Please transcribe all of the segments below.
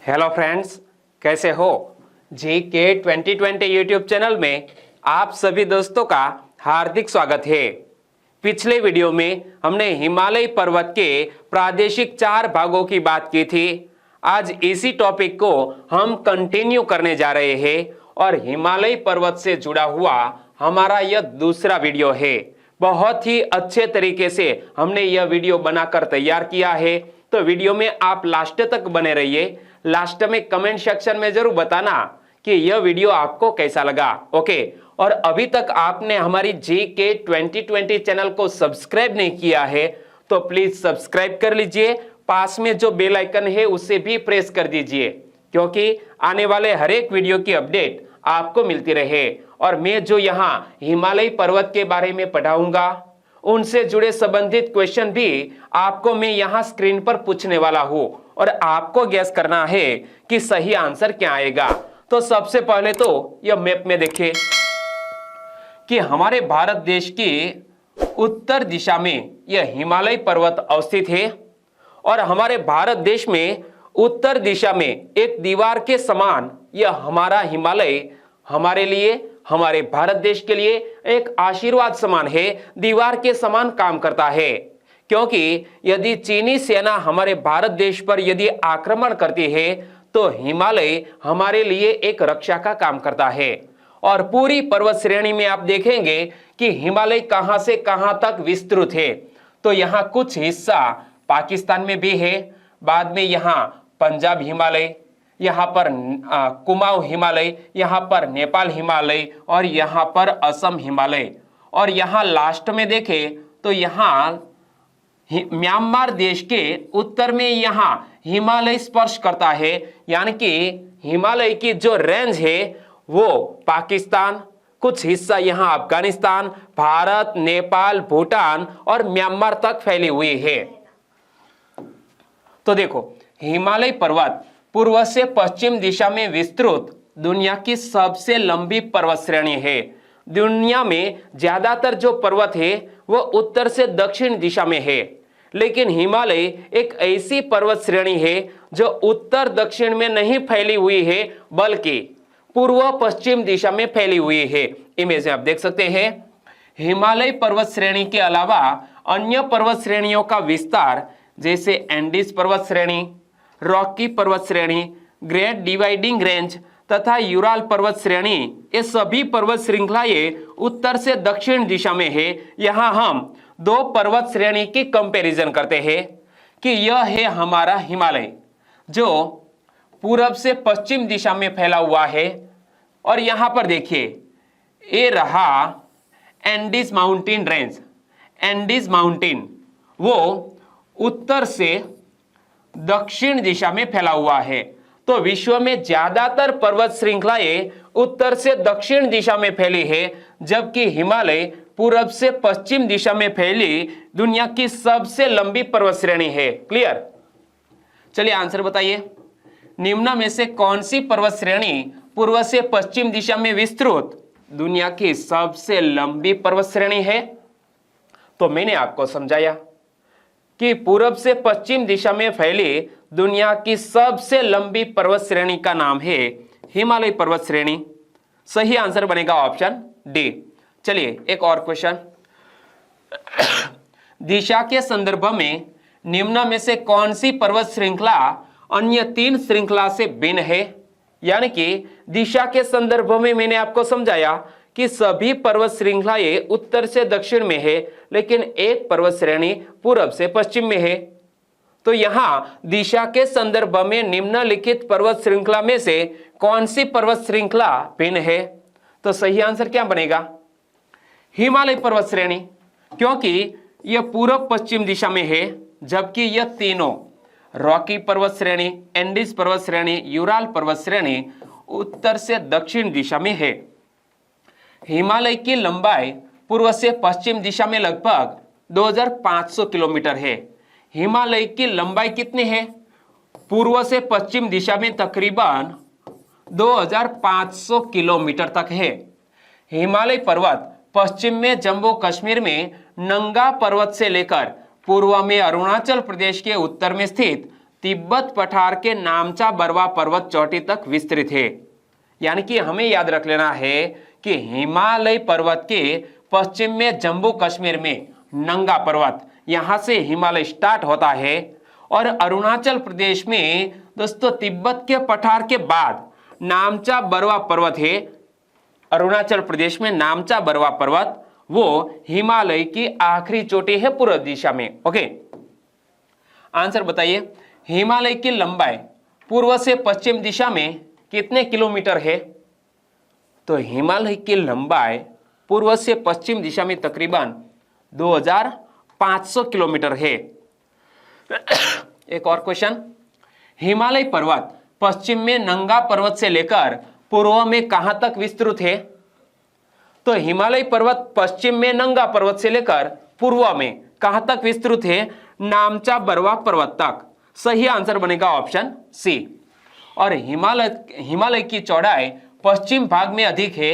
Hello friends, कैसे हो। GK 2020 YouTube channel में आप सभी दोस्तों का हार्दिक स्वागत है। पिछले वीडियो में हमने हिमालय पर्वत के प्रादेशिक 4 भागों की बात की थी। आज इसी टॉपिक को हम कंटिन्यू करने जा रहे हैं और हिमालय पर्वत से जुड़ा हुआ हमारा यह दूसरा वीडियो है। बहुत ही अच्छे तरीके से हमने यह वीडियो बनाकर तैयार किया है, तो वीडियो में आप लास्ट तक बने रहिए। लास्ट में कमेंट सेक्शन में जरूर बताना कि यह वीडियो आपको कैसा लगा। ओके, और अभी तक आपने हमारी GK 2020 चैनल को सब्सक्राइब नहीं किया है तो प्लीज सब्सक्राइब कर लीजिए। पास में जो बेल आइकन है उसे भी प्रेस कर दीजिए, क्योंकि आने वाले हर एक वीडियो की अपडेट आपको मिलती रहे। और मैं जो यहाँ हिमालय पर्वत के बारे में पढ़ाऊंगा, उनसे जुड़े संबंधित क्वेश्चन भी आपको मैं यहाँ स्क्रीन पर पूछने वाला हूँ और आपको गैस करना है कि सही आंसर क्या आएगा। तो सबसे पहले तो यह मैप में देखिए कि हमारे भारत देश की उत्तर दिशा में यह हिमालय पर्वत अवस्थित है और हमारे भारत देश में उत्तर दिशा में एक दीवार के समान यह हमारा हिमालय हमारे लिए, हमारे भारत देश के लिए एक आशीर्वाद समान है, दीवार के समान काम करता है। क्योंकि यदि चीनी सेना हमारे भारत देश पर यदि आक्रमण करती है तो हिमालय हमारे लिए एक रक्षा का काम करता है। और पूरी पर्वत श्रेणी में आप देखेंगे कि हिमालय कहां से कहां तक विस्तृत है। तो यहां कुछ हिस्सा पाकिस्तान में भी है, बाद में यहां पंजाब हिमालय, यहाँ पर कुमाऊं हिमालय, यहाँ पर नेपाल हिमालय और यहाँ पर असम हिमालय। और यहाँ लास्ट में देखें तो यहाँ म्यांमार देश के उत्तर में यहाँ हिमालय स्पर्श करता है, यानी कि हिमालय की जो रेंज है वो पाकिस्तान, कुछ हिस्सा यहाँ अफगानिस्तान, भारत, नेपाल, भूटान और म्यांमार तक फैली हुई है। तो देखो, हिमालय पर्वत पूर्व से पश्चिम दिशा में विस्तृत दुनिया की सबसे लंबी पर्वत श्रेणी है। दुनिया में ज्यादातर जो पर्वत है वो उत्तर से दक्षिण दिशा में है, लेकिन हिमालय एक ऐसी पर्वत श्रेणी है जो उत्तर दक्षिण में नहीं फैली हुई है, बल्कि पूर्व पश्चिम दिशा में फैली हुई है। इमेज में आप देख सकते हैं। हिमालय पर्वत श्रेणी के अलावा अन्य पर्वत श्रेणियों का विस्तार जैसे एंडीज पर्वत श्रेणी, रॉकी पर्वत श्रेणी, ग्रेट डिवाइडिंग रेंज तथा यूराल पर्वत श्रेणी, ये सभी पर्वत श्रृंखलाएं उत्तर से दक्षिण दिशा में है। यहाँ हम 2 पर्वत श्रेणी की कंपैरिजन करते हैं कि यह है हमारा हिमालय जो पूरब से पश्चिम दिशा में फैला हुआ है, और यहाँ पर देखिए ये रहा Andes mountain range. Andes mountain वो उत्तर से दक्षिण दिशा में फैला हुआ है। तो विश्व में ज्यादातर पर्वत श्रृंखलाएं उत्तर से दक्षिण दिशा में फैली है, जबकि हिमालय पूरब से पश्चिम दिशा में फैली दुनिया की सबसे लंबी पर्वत श्रेणी है। क्लियर? चलिए आंसर बताइए। निम्न में से कौन सी पर्वत श्रेणी पूर्व से पश्चिम दिशा में विस्तृत दुनिया की सबसे लंबी पर्वत श्रेणी है? तो मैंने आपको समझाया कि पूरब से पश्चिम दिशा में फैली दुनिया की सबसे लंबी पर्वत श्रेणी का नाम है हिमालय पर्वत श्रेणी। सही आंसर बनेगा ऑप्शन डी। चलिए एक और क्वेश्चन। दिशा के संदर्भ में निम्न में से कौन सी पर्वत श्रृंखला अन्य 3 श्रृंखला से भिन्न है? यानी कि दिशा के संदर्भ में मैंने आपको समझाया कि सभी पर्वत श्रृंखलाएं उत्तर से दक्षिण में है, लेकिन एक पर्वत श्रेणी पूरब से पश्चिम में है। तो यहां दिशा के संदर्भ में निम्नलिखित पर्वत श्रृंखला में से कौन सी पर्वत श्रृंखला भिन्न है? तो सही आंसर क्या बनेगा? हिमालय पर्वत श्रेणी, क्योंकि यह पूर्व पश्चिम दिशा में है, जबकि यह तीनों रॉकी पर्वत श्रेणी, एंडीज पर्वत श्रेणी, यूराल पर्वत श्रेणी उत्तर से दक्षिण दिशा में है। हिमालय की लंबाई पूर्व से पश्चिम दिशा में लगभग 2500 किलोमीटर है। हिमालय की लंबाई कितनी है? पूर्व से पश्चिम दिशा में तकरीबन 2500 किलोमीटर तक है। हिमालय पर्वत पश्चिम में जम्मू कश्मीर में नंगा पर्वत से लेकर पूर्व में अरुणाचल प्रदेश के उत्तर में स्थित तिब्बत पठार के नामचा बरवा पर्वत चोटी तक विस्तृत है। यानी कि हमें याद रख लेना है कि हिमालय पर्वत के पश्चिम में जम्मू कश्मीर में नंगा पर्वत, यहां से हिमालय स्टार्ट होता है, और अरुणाचल प्रदेश में दोस्तों तिब्बत के पठार के बाद नामचा बरवा पर्वत है। अरुणाचल प्रदेश में नामचा बरवा पर्वत वो हिमालय की आखिरी चोटी है पूर्व दिशा में। ओके, आंसर बताइए, हिमालय की लंबाई पूर्व से पश्चिम दिशा में कितने किलोमीटर है? तो हिमालय की लंबाई पूर्व से पश्चिम दिशा में तकरीबन 2500 किलोमीटर है। एक और क्वेश्चन, हिमालय पर्वत पश्चिम में नंगा पर्वत से लेकर पूर्व में कहां तक विस्तृत है? तो हिमालय पर्वत पश्चिम में नंगा पर्वत से लेकर पूर्व में कहां तक विस्तृत है? नामचा बरवा पर्वत तक। सही आंसर बनेगा ऑप्शन सी। और हिमालय की चौड़ाई पश्चिम भाग में अधिक है,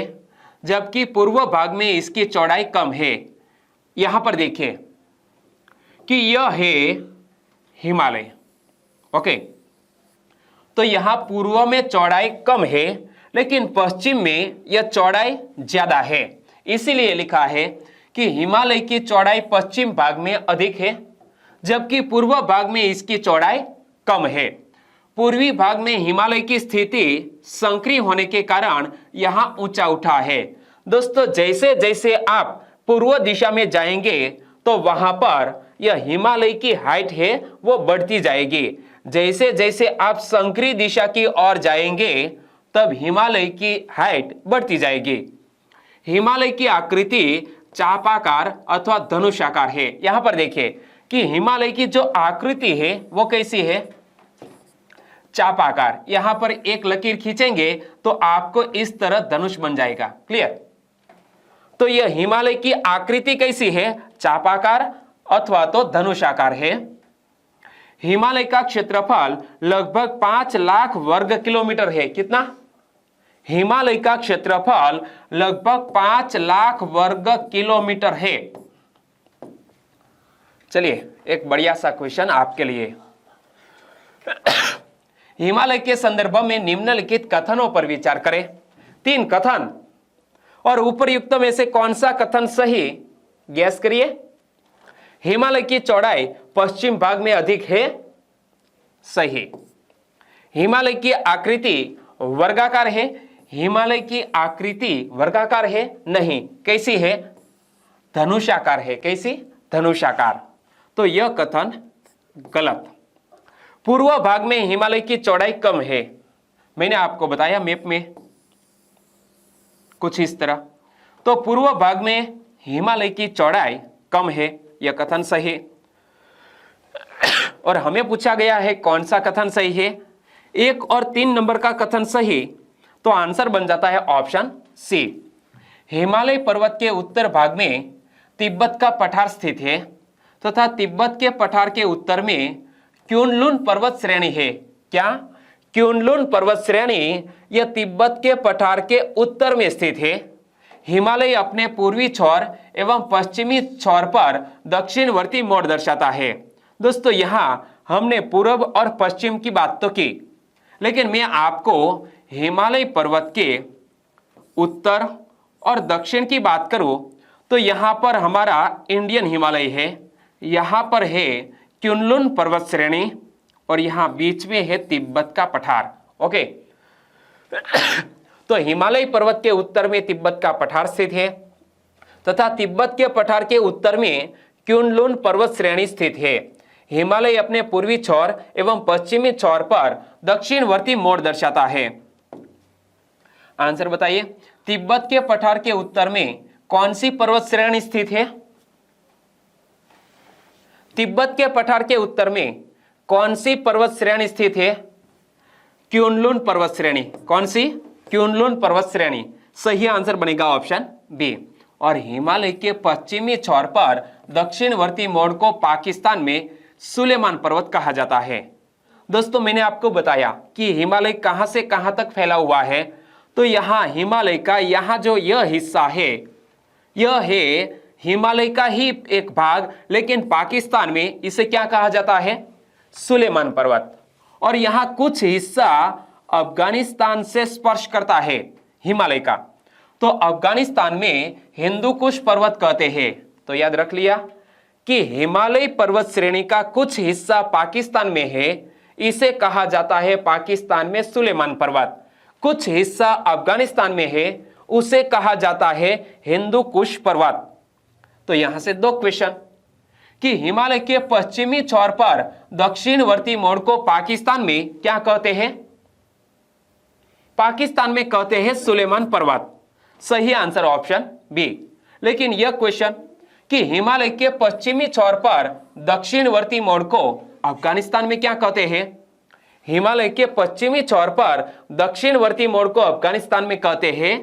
जबकि पूर्व भाग में इसकी चौड़ाई कम है। यहां पर देखिए कि यह है हिमालय। ओके, तो यहां पूर्व में चौड़ाई कम है, लेकिन पश्चिम में यह चौड़ाई ज्यादा है। इसीलिए लिखा है कि हिमालय की चौड़ाई पश्चिम भाग में अधिक है, जबकि पूर्व भाग में इसकी चौड़ाई कम है। पूर्वी भाग में हिमालय की स्थिति संकरी होने के कारण यहां ऊंचा उठा है। दोस्तों, जैसे जैसे आप पूर्व दिशा में जाएंगे तो वहां पर यह हिमालय की हाइट है वो बढ़ती जाएगी। जैसे जैसे आप संकरी दिशा की ओर जाएंगे तब हिमालय की हाइट बढ़ती जाएगी। हिमालय की आकृति चापाकार अथवा धनुषाकार है। यहां पर देखिए कि हिमालय की जो आकृति है वो कैसी है? चापाकार। यहां पर एक लकीर खींचेंगे तो आपको इस तरह धनुष बन जाएगा। क्लियर? तो यह हिमालय की आकृति कैसी है? चापाकार अथवा तो धनुषाकार है। हिमालय का क्षेत्रफल लगभग 5 लाख वर्ग किलोमीटर है। कितना? हिमालय का क्षेत्रफल लगभग 5 लाख वर्ग किलोमीटर है। चलिए एक बढ़िया सा क्वेश्चन आपके लिए। हिमालय के संदर्भ में निम्नलिखित कथनों पर विचार करें। 3 कथन, और उपयुक्त में से कौन सा कथन सही, गैस करिए। हिमालय की चौड़ाई पश्चिम भाग में अधिक है, सही। हिमालय की आकृति वर्गाकार है, हिमालय की आकृति वर्गाकार है नहीं, कैसी है? धनुषाकार है। कैसी? धनुषाकार। तो यह कथन गलत। पूर्व भाग में हिमालय की चौड़ाई कम है, मैंने आपको बताया मैप में कुछ इस तरह। तो पूर्व भाग में हिमालय की चौड़ाई कम है, यह कथन सही। और हमें पूछा गया है कौन सा कथन सही है? 1 और 3 नंबर का कथन सही, तो आंसर बन जाता है ऑप्शन सी। हिमालय पर्वत के उत्तर भाग में तिब्बत का पठार स्थित है तथा तिब्बत के पठार के उत्तर में क्युनलुन पर्वत श्रेणी है। क्या? क्युनलुन पर्वत श्रेणी यह तिब्बत के पठार के उत्तर में स्थित है। हिमालय अपने पूर्वी छोर एवं पश्चिमी छोर पर दक्षिणवर्ती मोड़ दर्शाता है। दोस्तों, यहां हमने पूर्व और पश्चिम की बात तो की, लेकिन मैं आपको हिमालय पर्वत के उत्तर और दक्षिण की बात करूं तो यहां पर हमारा इंडियन हिमालय है, यहां पर है क्युनलुन पर्वत श्रेणी और यहां बीच में है तिब्बत का पठार। ओके, तो हिमालय पर्वत के उत्तर में तिब्बत का पठार स्थित है तथा तिब्बत के पठार के उत्तर में क्युनलुन पर्वत श्रेणी स्थित है। हिमालय अपने पूर्वी छोर एवं पश्चिमी छोर पर दक्षिणवर्ती मोड़ दर्शाता है। आंसर बताइए, तिब्बत के पठार के उत्तर में कौन सी पर्वत श्रेणी स्थित है? तिब्बत के पठार के उत्तर में कौन सी पर्वत श्रेणी स्थित है? क्युनलुन पर्वत श्रेणी। कौन सी? क्युनलुन पर्वत श्रेणी। सही आंसर बनेगा ऑप्शन बी। और हिमालय के पश्चिमी छोर पर दक्षिणवर्ती मोड़ को पाकिस्तान में सुलेमान पर्वत कहा जाता है। दोस्तों, मैंने आपको बताया कि हिमालय कहां से कहां तक फैला हुआ है, तो यहां हिमालय का यहां जो यह हिस्सा है यह है हिमालय का ही एक भाग, लेकिन पाकिस्तान में इसे क्या कहा जाता है? सुलेमान पर्वत। और यहां कुछ हिस्सा अफगानिस्तान से स्पर्श करता है हिमालय का। तो अफगानिस्तान में हिंदू कुश पर्वत कहते हैं। तो याद रख लिया कि हिमालय पर्वत श्रेणी का कुछ हिस्सा पाकिस्तान में है, इसे कहा जाता है पाकिस्तान में सुलेमान पर्वत। कुछ हिस्सा अफगानिस्तान में है, उसे कहा जाता है हिंदू कुश पर्वत। तो यहां से दो क्वेश्चन कि हिमालय के पश्चिमी छोर पर दक्षिणवर्ती मोड़ को पाकिस्तान में क्या कहते हैं? पाकिस्तान में कहते हैं सुलेमान पर्वत। सही आंसर ऑप्शन बी। लेकिन यह क्वेश्चन कि हिमालय के पश्चिमी छोर पर दक्षिणवर्ती मोड़ को अफगानिस्तान में क्या कहते हैं? हिमालय के पश्चिमी छोर पर दक्षिणवर्ती मोड़ को अफगानिस्तान में कहते हैं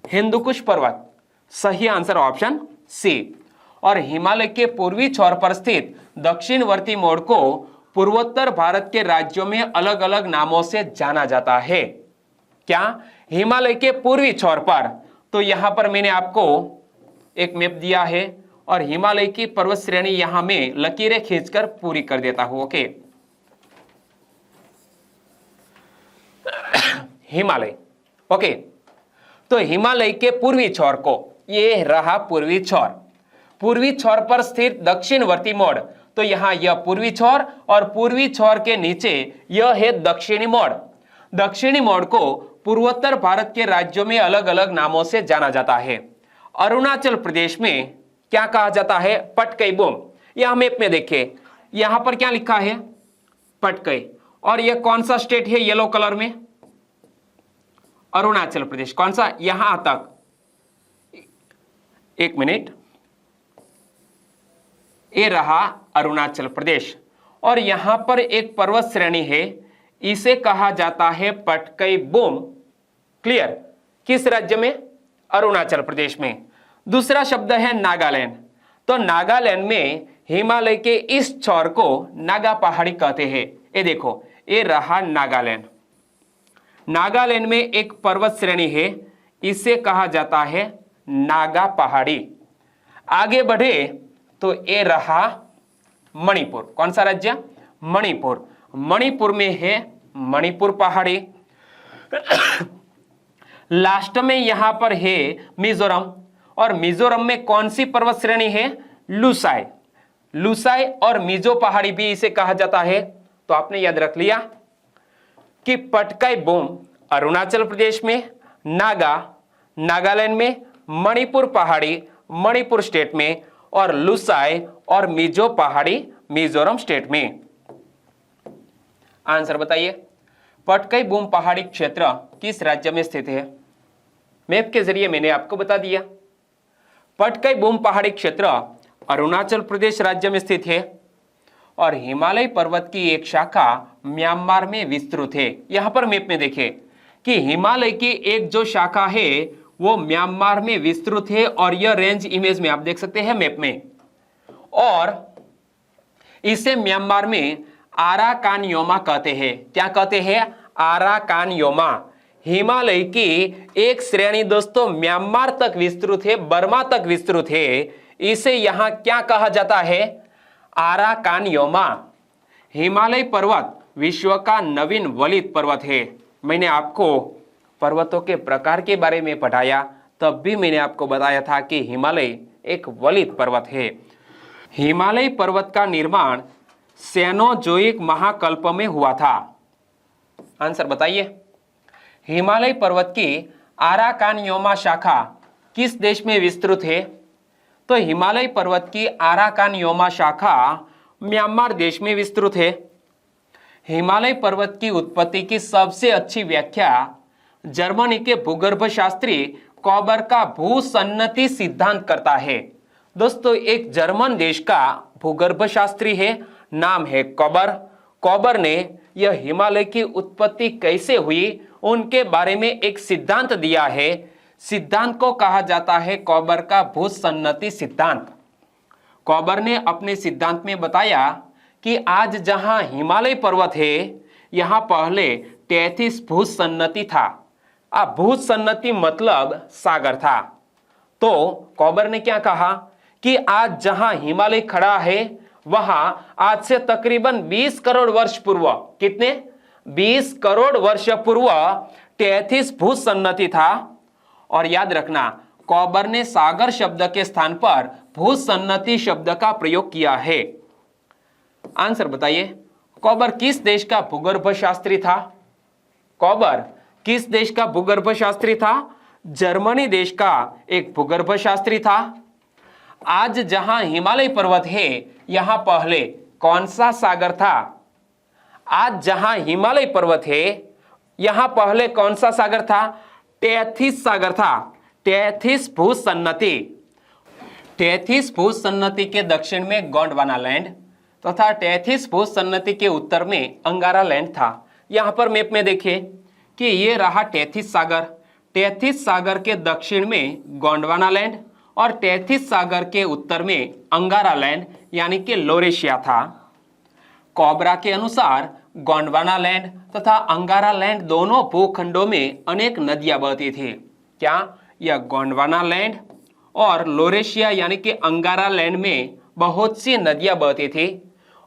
हिंदुकुश पर्वत। सही आंसर ऑप्शन सी। और हिमालय के पूर्वी छोर पर स्थित दक्षिणवर्ती मोड़ को पूर्वोत्तर भारत के राज्यों में अलग अलग नामों से जाना जाता है। क्या? हिमालय के पूर्वी छोर पर। तो यहां पर मैंने आपको एक मैप दिया है और हिमालय की पर्वत श्रेणी यहां में लकीरें खींचकर पूरी कर देता हूं। ओके, हिमालय। ओके, तो हिमालय के पूर्वी छोर को, ये रहा पूर्वी छोर। पूर्वी छोर पर स्थित दक्षिणवर्ती मोड़, तो यहां यह पूर्वी छोर और पूर्वी छोर के नीचे यह है दक्षिणी मोड़। दक्षिणी मोड़ को पूर्वोत्तर भारत के राज्यों में अलग अलग नामों से जाना जाता है। अरुणाचल प्रदेश में क्या कहा जाता है? पटकई बोम। यहां मैप में देखिए, यहां पर क्या लिखा है? पटकई। और यह कौन सा स्टेट है येलो कलर में? अरुणाचल प्रदेश। कौन सा? यहां तक, एक मिनट, ये रहा अरुणाचल प्रदेश। और यहां पर एक पर्वत श्रेणी है, इसे कहा जाता है पटकई बोम। क्लियर? किस राज्य में? अरुणाचल प्रदेश में। दूसरा शब्द है नागालैंड। तो नागालैंड में हिमालय के इस छोर को नागा पहाड़ी कहते हैं। ये देखो, ये रहा नागालैंड। नागालैंड में एक पर्वत श्रेणी है, इसे कहा जाता है नागा पहाड़ी। आगे बढ़े तो ये रहा मणिपुर। कौन सा राज्य? मणिपुर। मणिपुर में है मणिपुर पहाड़ी। लास्ट में यहां पर है मिजोरम। और मिजोरम में कौन सी पर्वत श्रेणी है? लुसाई। लुसाई और मिजो पहाड़ी भी इसे कहा जाता है। तो आपने याद रख लिया कि पटकाई बोम अरुणाचल प्रदेश में, नागा नागालैंड में, मणिपुर पहाड़ी मणिपुर स्टेट में, और लुसाई और मिजो पहाड़ी मिजोरम स्टेट में। आंसर बताइए, पटकई बोम पहाड़ी क्षेत्र किस राज्य में स्थित है? मैप के जरिए मैंने आपको बता दिया। पटकई बोम पहाड़ी क्षेत्र अरुणाचल प्रदेश राज्य में स्थित है और हिमालय पर्वत की एक शाखा म्यांमार में विस्तृत है। यहां पर मैप में देखें कि हिमालय की एक जो शाखा है वो म्यांमार में विस्तृत है और यह रेंज इमेज में आप देख सकते हैं मैप में। और इसे म्यांमार में आराकानयोमा कहते हैं। क्या कहते हैं? आराकानयोमा। हिमालय की एक श्रेणी दोस्तों म्यांमार तक विस्तृत है, बर्मा तक विस्तृत है, इसे यहां क्या कहा जाता है? आराकानयोमा। हिमालय पर्वत विश्व का नवीन वलित पर्वत है। मैंने आपको पर्वतों के प्रकार के बारे में पढ़ाया, तब भी मैंने आपको बताया था कि हिमालय एक वलित पर्वत है। हिमालय पर्वत का निर्माण सेनोजोइक महाकल्प में हुआ था। आंसर बताइए, हिमालय पर्वत की आराकानयोमा शाखा किस देश में विस्तृत है? तो हिमालय पर्वत की आराकानयोमा शाखा म्यांमार देश में विस्तृत है। हिमालय पर्वत की उत्पत्ति की सबसे अच्छी व्याख्या जर्मनी के भूगर्भ शास्त्री कॉबर का भूसन्नति सिद्धांत करता है। दोस्तों, एक जर्मन देश का भूगर्भ शास्त्री है, नाम है कॉबर। कॉबर ने यह हिमालय की उत्पत्ति कैसे हुई उनके बारे में एक सिद्धांत दिया है। सिद्धांत को कहा जाता है कॉबर का भूसन्नति सिद्धांत। कॉबर ने अपने सिद्धांत में बताया कि आज जहां हिमालय पर्वत है, यहां पहले 33 भूसन्नति था। अब भूसन्नति मतलब सागर था। तो कॉबर ने क्या कहा कि आज जहां हिमालय खड़ा है वहां आज से तकरीबन 20 करोड़ वर्ष पूर्व, कितने, 20 करोड़ वर्ष पूर्व टेथिस भूसन्नति था। और याद रखना, कॉबर ने सागर शब्द के स्थान पर भूसन्नति शब्द का प्रयोग किया है। आंसर बताइए, कॉबर किस देश का भूगर्भ शास्त्री था? कॉबर किस देश का भूगर्भ शास्त्री था? जर्मनी देश का एक भूगर्भ शास्त्री था। आज जहां हिमालय पर्वत है, यहां पहले कौन सा सागर था? आज जहां हिमालय पर्वत है, यहां पहले कौन सा सागर था? टेथिस सागर था। टेथिस भूसन्नति। टेथिस भूसन्नति के दक्षिण में गोंडवाना लैंड तथा टेथिस भूसन्नति के उत्तर में अंगारा लैंड था। यहां पर मैप में देखिए कि ये रहा टेथिस सागर। टेथिस सागर के दक्षिण में गोंडवाना लैंड और टेथिस सागर के उत्तर में अंगारा लैंड यानी कि लोरेशिया था। कॉबरा के अनुसार गोंडवाना लैंड तथा अंगारा लैंड दोनों भूखंडों में अनेक नदियां बहती थी। क्या? यह गोंडवाना लैंड और लोरेशिया यानी कि अंगारा लैंड में बहुत सी नदियां बहती थी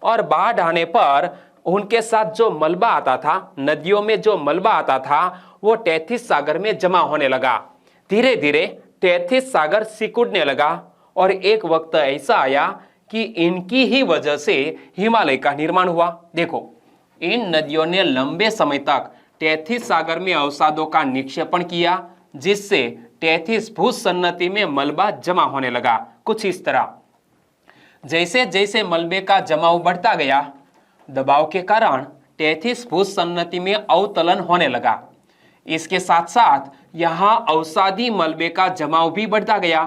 और बाढ़ आने पर उनके साथ जो मलबा आता था, नदियों में जो मलबा आता था, वो टेथिस सागर में जमा होने लगा। धीरे धीरे टेथिस सागर सिकुड़ने लगा और एक वक्त ऐसा आया कि इनकी ही वजह से हिमालय का निर्माण हुआ। देखो, इन नदियों ने लंबे समय तक टेथिस सागर में अवसादों का निक्षेपण किया, जिससे टेथिस भूसन्नति में मलबा जमा होने लगा। कुछ इस तरह, जैसे जैसे मलबे का जमाव बढ़ता गया, दबाव के कारण टेथिस भूसन्नति में अवतलन होने लगा। इसके साथ साथ यहां अवसादी मलबे का जमाव भी बढ़ता गया।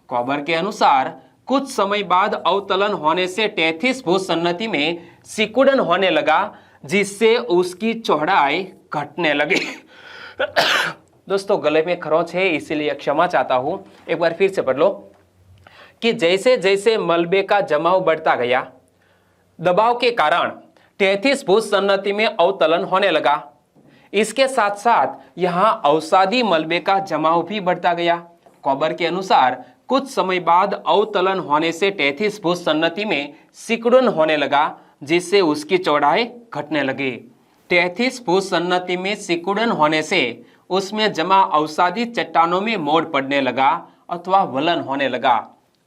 कॉबर के अनुसार कुछ समय बाद अवतलन होने से टेथिस भूसन्नति में सिकुड़न होने लगा, जिससे उसकी चौड़ाई घटने लगी। दोस्तों, गले में खरोंच है, इसीलिए क्षमा चाहता हूं। एक बार फिर से पढ़ लो कि जैसे जैसे मलबे का जमाव बढ़ता गया, दबाव के कारण टेथिस भूसन्नति में अवतलन होने लगा। इसके साथ साथ यहां अवसादी मलबे का जमाव भी बढ़ता गया। कॉबर के अनुसार कुछ समय बाद अवतलन होने से टेथिस भूसन्नति में सिकुड़न होने लगा, जिससे उसकी चौड़ाई घटने लगी। टेथिस भूसन्नति में सिकुड़न होने से उसमें जमा अवसादी चट्टानों में मोड़ पड़ने लगा अथवा वलन होने लगा।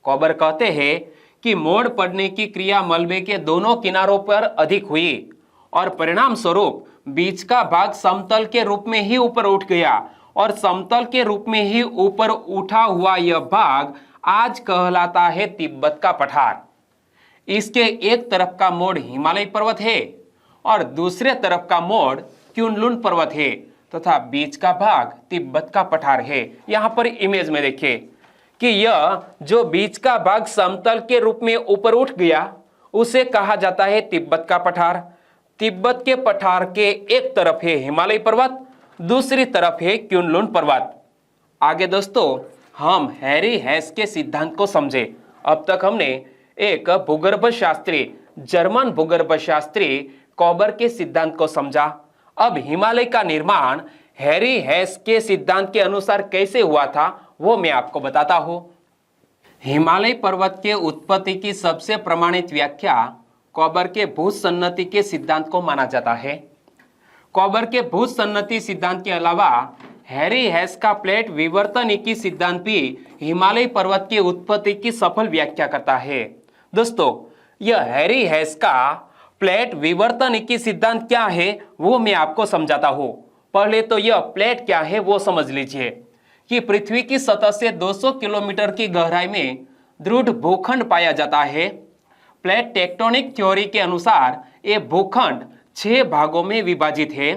कॉबर कहते हैं कि मोड़ पड़ने की क्रिया मलबे के दोनों किनारों पर अधिक हुई और परिणाम स्वरूप बीच का भाग समतल के रूप में ही ऊपर उठ गया और समतल के रूप में ही ऊपर उठा हुआ यह भाग आज कहलाता है तिब्बत का पठार। इसके एक तरफ का मोड़ हिमालय पर्वत है और दूसरे तरफ का मोड़ क्युनलुन पर्वत है तथा बीच का भाग तिब्बत का पठार है। यहां पर इमेज में देखिए कि यह जो बीच का भाग समतल के रूप में ऊपर उठ गया, उसे कहा जाता है तिब्बत का पठार। तिब्बत के पठार के एक तरफ है हिमालय पर्वत, दूसरी तरफ है क्युनलुन पर्वत। आगे दोस्तों, हम हैरी हेस के सिद्धांत को समझे। अब तक हमने एक भूगर्भ शास्त्री, जर्मन भूगर्भ शास्त्री कॉबर के सिद्धांत को समझा। अब हिमालय का निर्माण हैरी हेस के सिद्धांत के अनुसार कैसे हुआ था, वो मैं आपको बताता हूं। हिमालय पर्वत के उत्पत्ति की सबसे प्रमाणित व्याख्या कॉबर के भूसन्नति के सिद्धांत को माना जाता है। कॉबर के भूसन्नति सिद्धांत के अलावा हैरी हेस का प्लेट विवर्तनिकी सिद्धांत भी हिमालय पर्वत की उत्पत्ति की सफल व्याख्या करता है। दोस्तों, यह हैरी हेस का प्लेट विवर्तनिकी सिद्धांत क्या है वो मैं आपको समझाता हूं। पहले तो यह प्लेट क्या है वो समझ लीजिए कि पृथ्वी की सतह से 200 किलोमीटर की गहराई में दृढ़ भूखंड पाया जाता है। प्लेट टेक्टोनिक थ्योरी के अनुसार ये भूखंड 6 भागों में विभाजित है।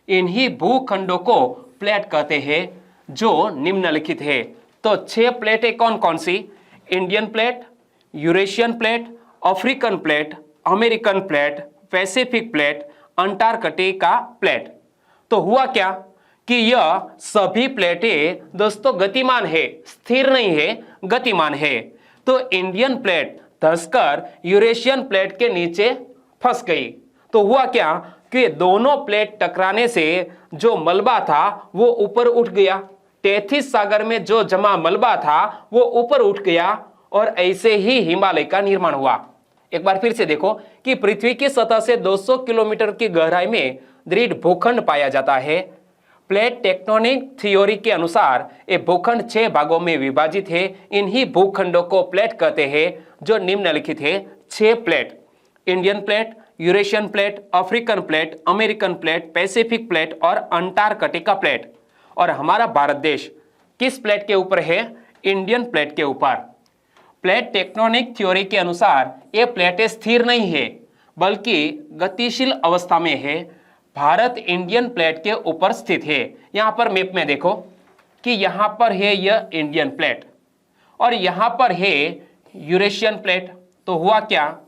इन्हीं भूखंडों को प्लेट कहते हैं, जो निम्नलिखित है। तो 6 प्लेटें कौन कौन सी? Indian plate, Eurasian plate, African plate, American plate, Pacific plate, Antarctica plate. तो हुआ क्या कि यह सभी प्लेटें दोस्तों गतिमान है, स्थिर नहीं है, गतिमान है। तो इंडियन प्लेट धंसकर यूरेशियन प्लेट के नीचे फंस गई। तो हुआ क्या कि दोनों प्लेट टकराने से जो मलबा था वो ऊपर उठ गया। टेथिस सागर में जो जमा मलबा था वो ऊपर उठ गया और ऐसे ही हिमालय का निर्माण हुआ। एक बार फिर से देखो कि पृथ्वी की सतह से 200 किलोमीटर की गहराई में दृढ़ भूखंड पाया जाता है। प्लेट टेक्टोनिक थ्योरी के अनुसार ये भूखंड 6 भागों में विभाजित है। इन्हीं भूखंडों को प्लेट कहते हैं जो निम्नलिखित है। 6 plate: Indian plate, Eurasian plate, African plate, American plate, Pacific plate और अंटार्कटिका प्लेट। और हमारा भारत देश किस प्लेट के ऊपर है? इंडियन प्लेट के ऊपर। प्लेट टेक्टोनिक थ्योरी के अनुसार ये प्लेटें स्थिर नहीं है बल्कि गतिशील अवस्था में है। भारत इंडियन प्लेट के ऊपर स्थित है। यहां पर मैप में देखो कि यहां पर है यह इंडियन प्लेट और यहां पर है यूरेशियन प्लेट। तो हुआ क्या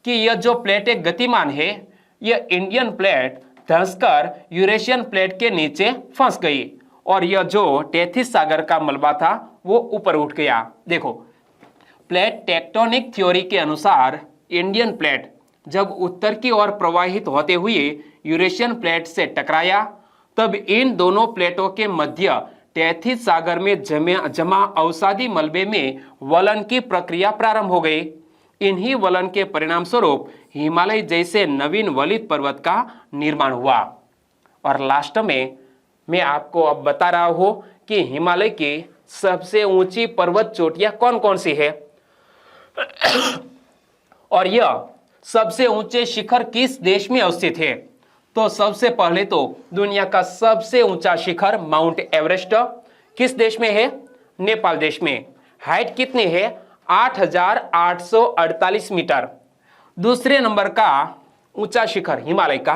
कि यह जो प्लेट एक गतिमान है, यह इंडियन प्लेट धंसकर यूरेशियन प्लेट के नीचे फंस गई और यह जो टेथिस सागर का मलबा था वो ऊपर उठ गया। देखो, प्लेट टेक्टोनिक थ्योरी के अनुसार इंडियन प्लेट जब उत्तर की ओर प्रवाहित होते हुए यूरेशियन प्लेट से टकराया, तब इन दोनों प्लेटों के मध्य टेथिस सागर में जमा अवसादी मलबे में वलन की प्रक्रिया प्रारंभ हो गई। इन्हीं वलन के परिणाम स्वरूप हिमालय जैसे नवीन वलित पर्वत का निर्माण हुआ। और लास्ट में मैं आपको अब बता रहा हूं कि हिमालय की सबसे ऊंची पर्वत चोटियां कौन कौन सी है और यह सबसे ऊंचे शिखर किस देश में अवस्थित है। तो सबसे पहले तो दुनिया का सबसे ऊंचा शिखर माउंट एवरेस्ट किस देश में है? नेपाल देश में। हाइट कितनी है? 8,848 मीटर। दूसरे नंबर का ऊंचा शिखर हिमालय का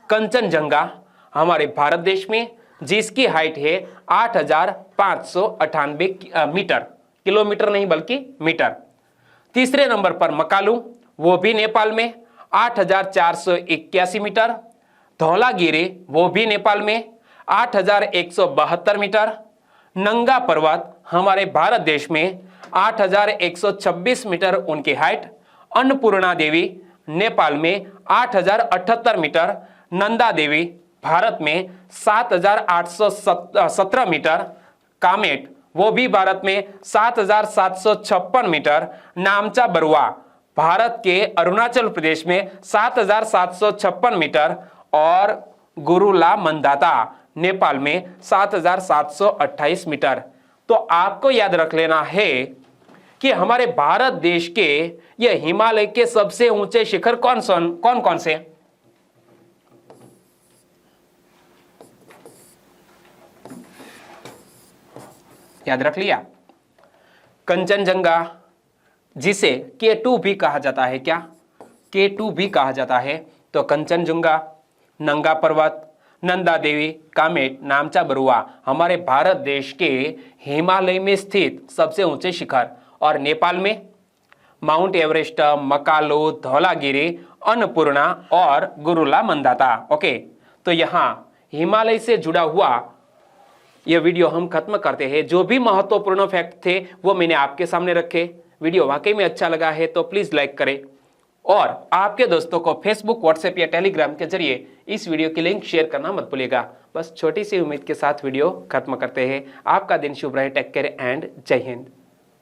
कंचनजंगा हमारे भारत देश में, जिसकी हाइट है 8,598 मीटर। किलोमीटर नहीं बल्कि मीटर। तीसरे नंबर पर मकालू, वो भी नेपाल में, 8,481 मीटर। धौलागिरी, वो भी नेपाल में, 8,172 मीटर। नंगा पर्वत हमारे भारत देश में, 8,126 मीटर उनकी हाइट। अन्नपूर्णा देवी नेपाल में 8,078 मीटर। नंदा देवी भारत में 7,817 मीटर। कामेट, वो भी भारत में 7,756 मीटर। नामचा बरुआ भारत के अरुणाचल प्रदेश में 7,756 मीटर और गुरुला मंदाता नेपाल में 7,728 मीटर। तो आपको याद रख लेना है कि हमारे भारत देश के ये हिमालय के सबसे ऊंचे शिखर कौन कौन से? याद रख लिया? कंचनजंगा, जिसे K2 भी कहा जाता है। क्या? K2 भी कहा जाता है। तो कंचनजंगा, नंगा पर्वत, नंदा देवी, कामेट, नामचा बरुआ हमारे भारत देश के हिमालय में स्थित सबसे ऊंचे शिखर। और नेपाल में माउंट एवरेस्ट, मकालो, धौलागिरी, अन्नपूर्णा और गुरुला मंदाता। ओके, तो यहां हिमालय से जुड़ा हुआ यह वीडियो हम खत्म करते हैं। जो भी महत्वपूर्ण फैक्ट थे वो मैंने आपके सामने रखे। वीडियो वाकई में अच्छा लगा है तो प्लीज लाइक करें और आपके दोस्तों को फेसबुक, व्हाट्सएप या टेलीग्राम के जरिए इस वीडियो की लिंक शेयर करना मत भूलिएगा। बस छोटी सी उम्मीद के साथ वीडियो खत्म करते हैं। आपका दिन शुभ रहे। टेक केयर एंड जय हिंद।